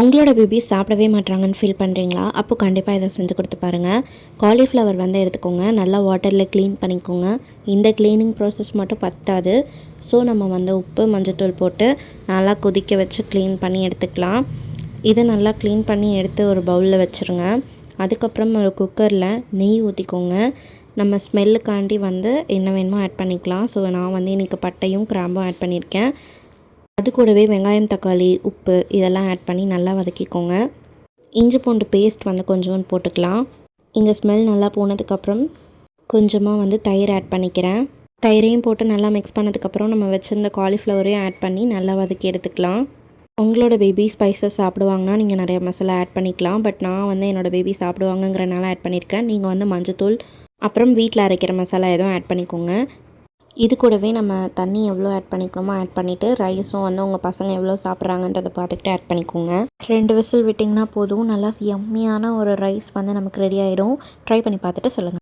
உங்களோட பேபி சாப்பிடவே மாட்றாங்கன்னு ஃபீல் பண்ணுறீங்களா? அப்போ கண்டிப்பாக இதை செஞ்சு கொடுத்து பாருங்கள். காலிஃப்ளவர் வந்து எடுத்துக்கோங்க. நல்லா வாட்டரில் க்ளீன் பண்ணிக்கோங்க. இந்த க்ளீனிங் ப்ராசஸ் மட்டும் பத்தாது. ஸோ நம்ம வந்து உப்பு, மஞ்சத்தூள் போட்டு நல்லா கொதிக்க வச்சு க்ளீன் பண்ணி எடுத்துக்கலாம். இதை நல்லா க்ளீன் பண்ணி எடுத்து ஒரு பவுலில் வச்சுருங்க. அதுக்கப்புறம் ஒரு குக்கரில் நெய் ஊற்றிக்கோங்க. நம்ம ஸ்மெல்லுக்காண்டி வந்து என்ன வேணுமோ ஆட் பண்ணிக்கலாம். ஸோ நான் வந்து இன்றைக்கி பட்டையும் கிராம்பும் ஆட் பண்ணியிருக்கேன். அது கூடவே வெங்காயம், தக்காளி, உப்பு இதெல்லாம் ஆட் பண்ணி நல்லா வதக்கிக்கோங்க. இஞ்சி பூண்டு பேஸ்ட் வந்து கொஞ்சோண்டு போட்டுக்கலாம். இந்த ஸ்மெல் நல்லா போனதுக்கப்புறம் கொஞ்சமாக வந்து தயிர் ஆட் பண்ணிக்கிறேன். தயிரையும் போட்டு நல்லா மிக்ஸ் பண்ணதுக்கப்புறம் நம்ம வச்சுருந்த காலிஃப்ளவரையும் ஆட் பண்ணி நல்லா வதக்கி எடுத்துக்கலாம். உங்களோட பேபி ஸ்பைசஸ் சாப்பிடுவாங்கன்னா நீங்கள் நிறைய மசாலா ஆட் பண்ணிக்கலாம். பட் நான் வந்து என்னோடய பேபி சாப்பிடுவாங்கங்கிறனால ஆட் பண்ணியிருக்கேன். நீங்கள் வந்து மஞ்சத்தூள் அப்புறம் வீட்டில் அரைக்கிற மசாலா எதுவும் ஆட் பண்ணிக்கோங்க. இது கூடவே நம்ம தண்ணி எவ்வளோ ஆட் பண்ணிக்கணுமோ ஆட் பண்ணிவிட்டு ரைஸும் வந்து உங்கள் பசங்க எவ்வளோ சாப்பிட்றாங்கன்றதை பார்த்துக்கிட்டு ஆட் பண்ணிக்கோங்க. 2 விசில் விட்டிங்கன்னா போதும். நல்லா யம்மியான ஒரு ரைஸ் வந்து நமக்கு ரெடி ஆகிடும். ட்ரை பண்ணி பார்த்துட்டு சொல்லுங்கள்.